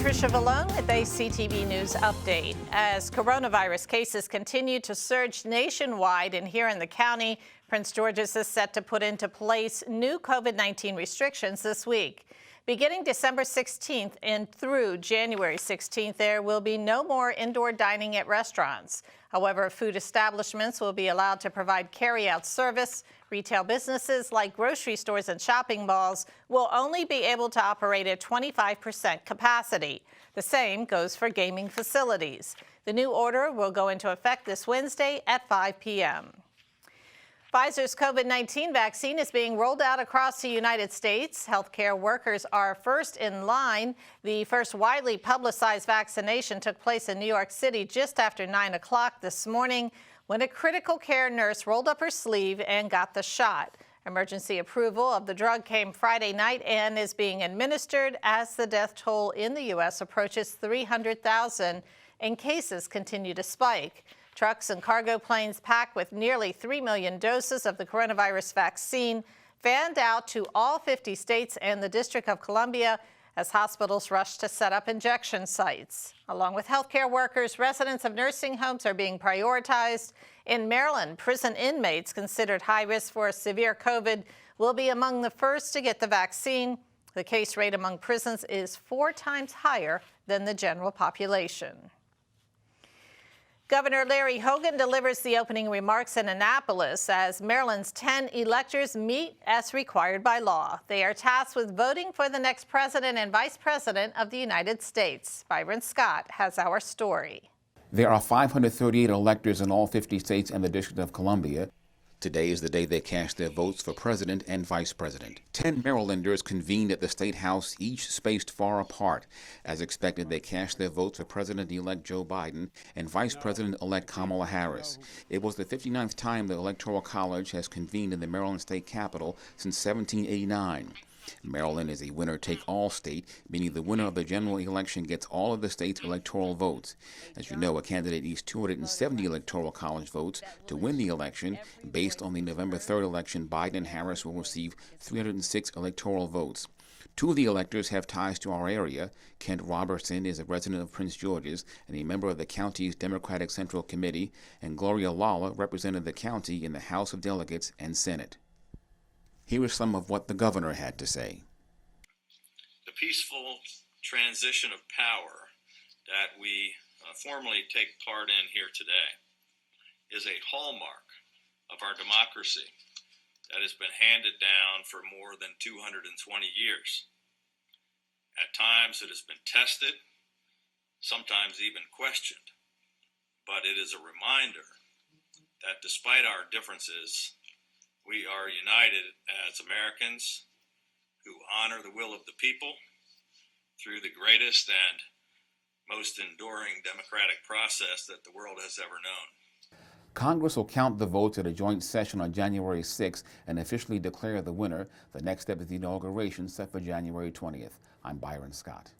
Patricia Vallone with a CTV News update. As coronavirus cases continue to surge nationwide and here in the county, Prince George's is set to put into place new COVID-19 restrictions this week. Beginning December 16th and through January 16th, there will be no more indoor dining at restaurants. However, food establishments will be allowed to provide carry-out service. Retail businesses like grocery stores and shopping malls will only be able to operate at 25% capacity. The same goes for gaming facilities. The new order will go into effect this Wednesday at 5 p.m. Pfizer's COVID-19 vaccine is being rolled out across the United States. Healthcare workers are first in line. The first widely publicized vaccination took place in New York City just after 9 o'clock this morning when a critical care nurse rolled up her sleeve and got the shot. Emergency approval of the drug came Friday night and is being administered as the death toll in the U.S. approaches 300,000 and cases continue to spike. Trucks and cargo planes packed with nearly 3 million doses of the coronavirus vaccine fanned out to all 50 states and the District of Columbia as hospitals rush to set up injection sites. Along with healthcare workers, residents of nursing homes are being prioritized. In Maryland, prison inmates considered high risk for severe COVID will be among the first to get the vaccine. The case rate among prisons is 4 times higher than the general population. Governor Larry Hogan delivers the opening remarks in Annapolis as Maryland's 10 electors meet as required by law. They are tasked with voting for the next president and vice president of the United States. Byron Scott has our story. There are 538 electors in all 50 states and the District of Columbia. Today is the day they cast their votes for president and vice president. 10 Marylanders convened at the State House, each spaced far apart. As expected, they cast their votes for President-elect Joe Biden and Vice President-elect Kamala Harris. It was the 59th time the Electoral College has convened in the Maryland state capitol since 1789. Maryland is a winner-take-all state, meaning the winner of the general election gets all of the state's electoral votes. As you know, a candidate needs 270 electoral college votes to win the election. Based on the November 3rd election, Biden and Harris will receive 306 electoral votes. 2 of the electors have ties to our area. Kent Robertson is a resident of Prince George's and a member of the county's Democratic Central Committee, and Gloria Lawler represented the county in the House of Delegates and Senate. Here is some of what the governor had to say. The peaceful transition of power that we formally take part in here today is a hallmark of our democracy that has been handed down for more than 220 years. At times it has been tested, sometimes even questioned, but it is a reminder that despite our differences, we are united as Americans who honor the will of the people through the greatest and most enduring democratic process that the world has ever known. Congress will count the votes at a joint session on January 6th and officially declare the winner. The next step is the inauguration set for January 20th. I'm Byron Scott.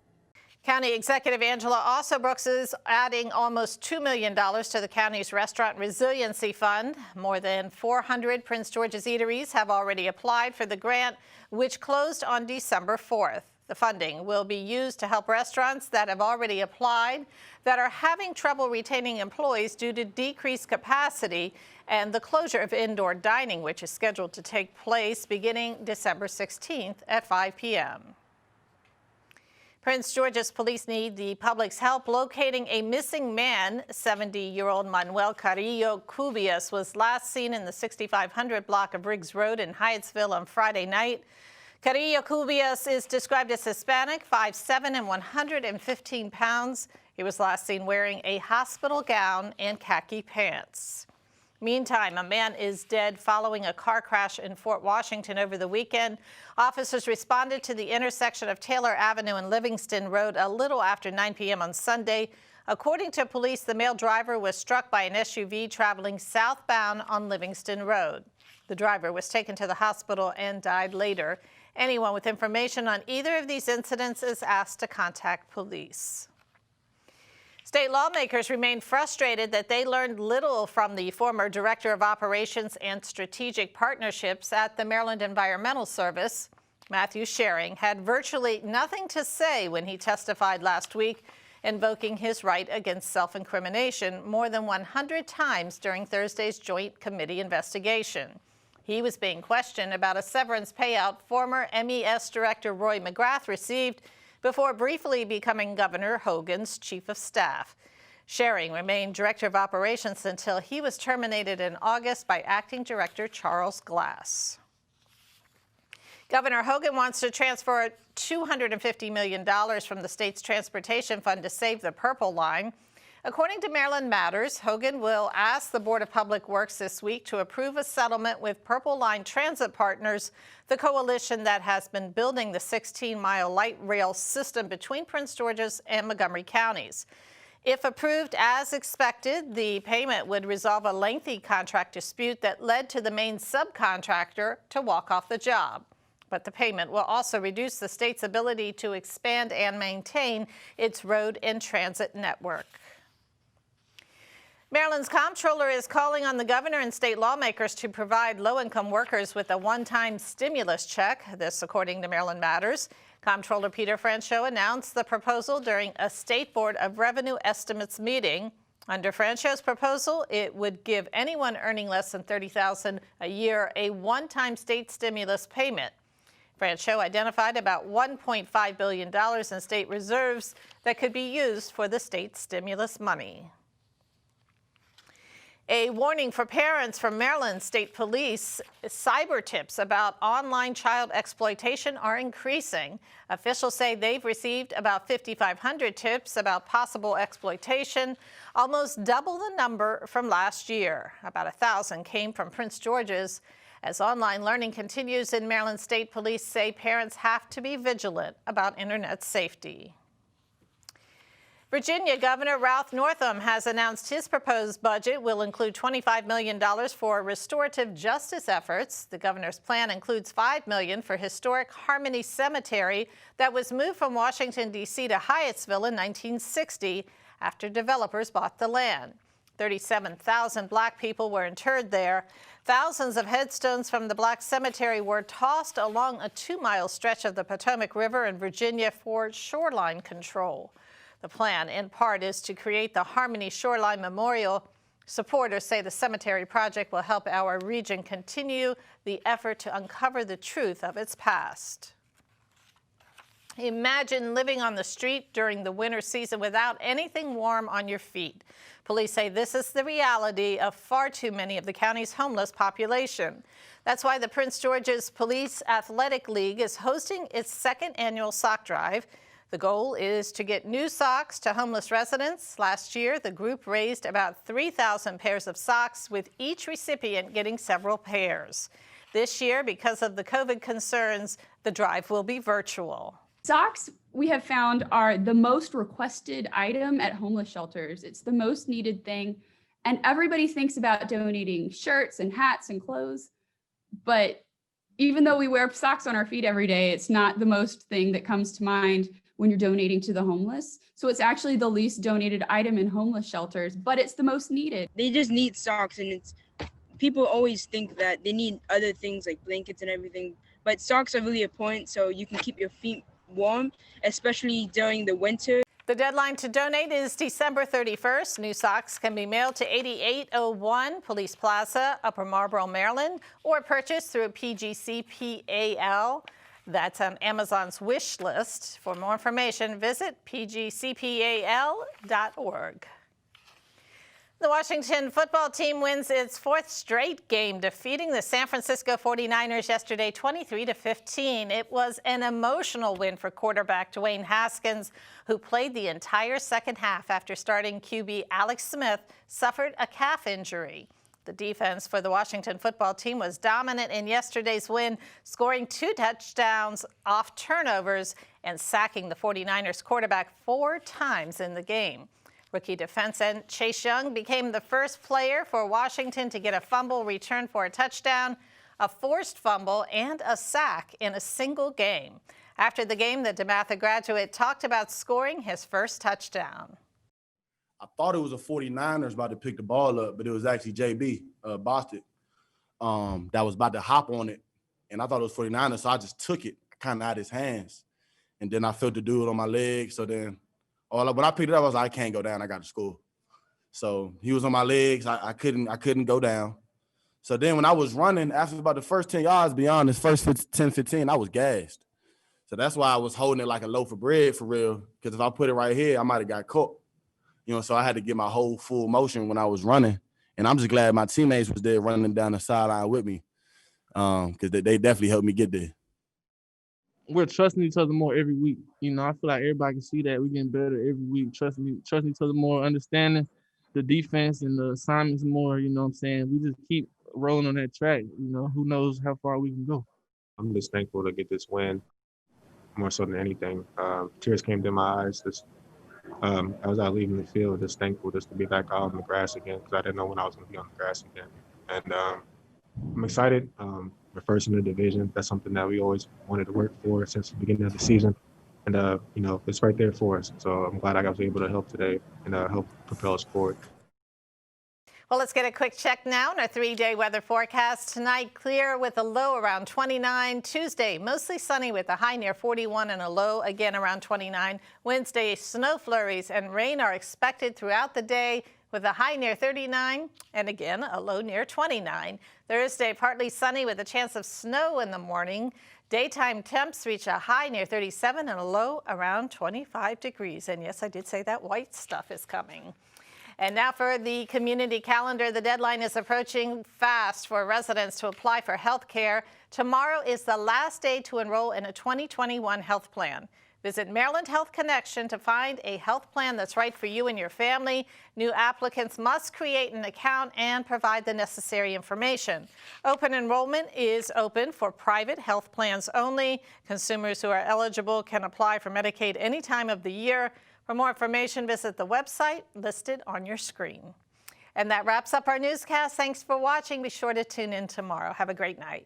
County Executive Angela Alsobrooks is adding almost $2 million to the county's Restaurant Resiliency Fund. More than 400 Prince George's eateries have already applied for the grant, which closed on December 4th. The funding will be used to help restaurants that have already applied that are having trouble retaining employees due to decreased capacity and the closure of indoor dining, which is scheduled to take place beginning December 16th at 5 p.m. Prince George's police need the public's help locating a missing man. 70-year-old Manuel Carrillo Cubias was last seen in the 6500 block of Riggs Road in Hyattsville on Friday night. Carrillo Cubias is described as Hispanic, 5'7" and 115 pounds. He was last seen wearing a hospital gown and khaki pants. Meantime, a man is dead following a car crash in Fort Washington over the weekend. Officers responded to the intersection of Taylor Avenue and Livingston Road a little after 9 p.m. on Sunday. According to police, the male driver was struck by an SUV traveling southbound on Livingston Road. The driver was taken to the hospital and died later. Anyone with information on either of these incidents is asked to contact police. State lawmakers remain frustrated that they learned little from the former Director of Operations and Strategic Partnerships at the Maryland Environmental Service. Matthew Schering had virtually nothing to say when he testified last week, invoking his right against self-incrimination more than 100 times during Thursday's Joint Committee investigation. He was being questioned about a severance payout former MES Director Roy McGrath received before briefly becoming Governor Hogan's chief of staff. Schering remained Director of Operations until he was terminated in August by Acting Director Charles Glass. Governor Hogan wants to transfer $250 million from the state's transportation fund to save the Purple Line. According to Maryland Matters, Hogan will ask the Board of Public Works this week to approve a settlement with Purple Line Transit Partners, the coalition that has been building the 16-mile light rail system between Prince George's and Montgomery counties. If approved as expected, the payment would resolve a lengthy contract dispute that led to the main subcontractor to walk off the job. But the payment will also reduce the state's ability to expand and maintain its road and transit network. Maryland's Comptroller is calling on the governor and state lawmakers to provide low-income workers with a one-time stimulus check. This, according to Maryland Matters. Comptroller Peter Franchot announced the proposal during a State Board of Revenue Estimates meeting. Under Franchot's proposal, it would give anyone earning less than $30,000 a year a one-time state stimulus payment. Franchot identified about $1.5 billion in state reserves that could be used for the state's stimulus money. A warning for parents from Maryland State Police. Cyber tips about online child exploitation are increasing. Officials say they've received about 5,500 tips about possible exploitation, almost double the number from last year. About 1,000 came from Prince George's. As online learning continues in Maryland, State Police say parents have to be vigilant about internet safety. Virginia Governor Ralph Northam has announced his proposed budget will include $25 million for restorative justice efforts. The governor's plan includes $5 million for historic Harmony Cemetery that was moved from Washington, D.C. to Hyattsville in 1960 after developers bought the land. 37,000 Black people were interred there. Thousands of headstones from the Black Cemetery were tossed along a 2-mile stretch of the Potomac River in Virginia for shoreline control. The plan, in part, is to create the Harmony Shoreline Memorial. Supporters say the cemetery project will help our region continue the effort to uncover the truth of its past. Imagine living on the street during the winter season without anything warm on your feet. Police say this is the reality of far too many of the county's homeless population. That's why the Prince George's Police Athletic League is hosting its second annual sock drive. The goal is to get new socks to homeless residents. Last year, the group raised about 3,000 pairs of socks, with each recipient getting several pairs. This year, because of the COVID concerns, the drive will be virtual. Socks, we have found, are the most requested item at homeless shelters. It's the most needed thing. And everybody thinks about donating shirts and hats and clothes. But even though we wear socks on our feet every day, it's not the most thing that comes to mind when you're donating to the homeless. So it's actually the least donated item in homeless shelters, but it's the most needed. They just need socks, and people always think that they need other things like blankets and everything, but socks are really important so you can keep your feet warm, especially during the winter. The deadline to donate is December 31st. New socks can be mailed to 8801 Police Plaza, Upper Marlboro, Maryland, or purchased through PGCPAL. That's on Amazon's wish list. For more information, visit pgcpal.org. The Washington football team wins its 4th straight game, defeating the San Francisco 49ers yesterday 23-15. It was an emotional win for quarterback Dwayne Haskins, who played the entire second half after starting QB Alex Smith suffered a calf injury. The defense for the Washington football team was dominant in yesterday's win, scoring 2 touchdowns off turnovers and sacking the 49ers quarterback 4 times in the game. Rookie defense end Chase Young became the first player for Washington to get a fumble return for a touchdown, a forced fumble, and a sack in a single game. After the game, the DeMatha graduate talked about scoring his first touchdown. I thought it was a 49ers about to pick the ball up, but it was actually JB Bostic that was about to hop on it. And I thought it was 49ers, so I just took it. kind of out his hands. And then I felt the dude on my leg. So then when I picked it up, I was like, I can't go down. I got to school. So he was on my legs. I couldn't go down. So then when I was running, after about the first 10 yards beyond this first 10, 15, I was gassed. So that's why I was holding it like a loaf of bread for real. Because if I put it right here, I might have got caught. So I had to get my whole full motion when I was running. And I'm just glad my teammates was there running down the sideline with me. Because they definitely helped me get there. We're trusting each other more every week. I feel like everybody can see that we're getting better every week, trusting each other more, understanding the defense and the assignments more, you know what I'm saying? We just keep rolling on that track, who knows how far we can go. I'm just thankful to get this win, more so than anything. Tears came to my eyes. I was out leaving the field, just thankful just to be back out on the grass again, because I didn't know when I was going to be on the grass again. And I'm excited. We're first in the division. That's something that we always wanted to work for since the beginning of the season. And, it's right there for us. So I'm glad I was able to help today and help propel us forward. Well, let's get a quick check now on our 3-day weather forecast. Tonight, clear with a low around 29. Tuesday, mostly sunny with a high near 41 and a low again around 29. Wednesday, snow flurries and rain are expected throughout the day with a high near 39 and again a low near 29. Thursday, partly sunny with a chance of snow in the morning. Daytime temps reach a high near 37 and a low around 25 degrees. And yes, I did say that white stuff is coming. And now for the community calendar. The deadline is approaching fast for residents to apply for health care. Tomorrow is the last day to enroll in a 2021 health plan. Visit Maryland Health Connection to find a health plan that's right for you and your family. New applicants must create an account and provide the necessary information. Open enrollment is open for private health plans only. Consumers who are eligible can apply for Medicaid any time of the year. For more information, visit the website listed on your screen. And that wraps up our newscast. Thanks for watching. Be sure to tune in tomorrow. Have a great night.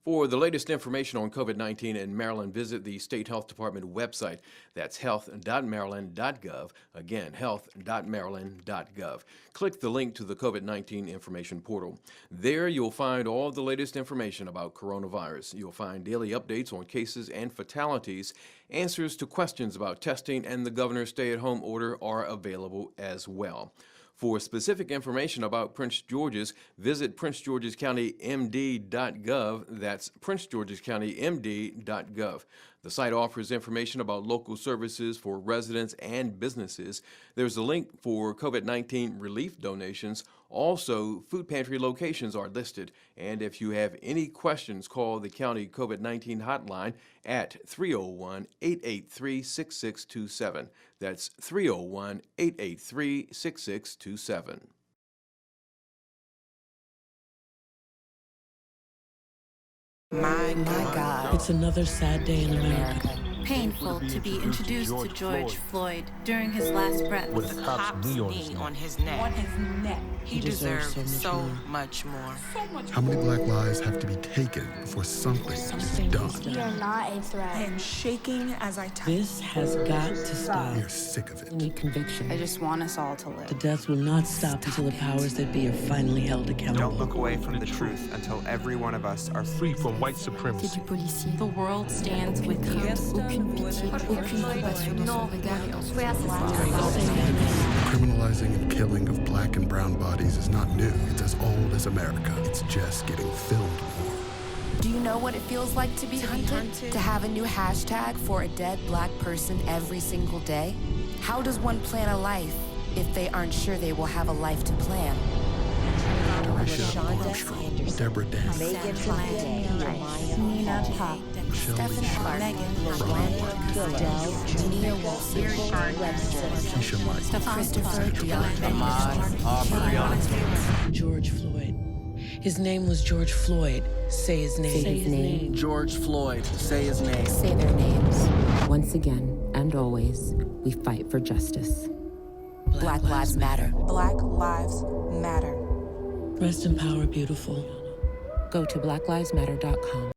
For the latest information on COVID-19 in Maryland, visit the State Health Department website. That's health.maryland.gov. Again, health.maryland.gov. Click the link to the COVID-19 information portal. There you'll find all the latest information about coronavirus. You'll find daily updates on cases and fatalities. Answers to questions about testing and the governor's stay-at-home order are available as well. For specific information about Prince George's, visit princegeorgescountymd.gov. That's princegeorgescountymd.gov. The site offers information about local services for residents and businesses. There's a link for COVID-19 relief donations. Also, food pantry locations are listed. And if you have any questions, call the county COVID-19 hotline at 301-883-6627. That's 301-883-6627. My God. It's another sad day in America. Painful to be introduced to George Floyd during his last breath. With the cops' knee on his neck. On his neck. He deserves so much more. How many black lives have to be taken before something is done? We are not a threat. I am shaking as I type. This has got to stop. We are sick of it. We need conviction. I just want us all to live. The deaths will not stop until the powers that be are finally held accountable. Don't look away from the truth until every one of us are free from white supremacy. The world stands with you. Criminalizing and killing of black and brown bodies is not new. It's as old as America. It's just getting filmed more. Do you know what it feels like to be hunted? To have a new hashtag for a dead black person every single day? How does one plan a life if they aren't sure they will have a life to plan? Deborah Dan, Nina Pop, Stephen Clark, Nia Wilson, Keisha Mike, Christopher Dion, George Floyd. His name was George Floyd. Say his name. Say his name. George Floyd. Say his name. Say their names. Once again and always, we fight for justice. Black Lives Matter. Black Lives Matter. Rest in power, beautiful. Go to blacklivesmatter.com.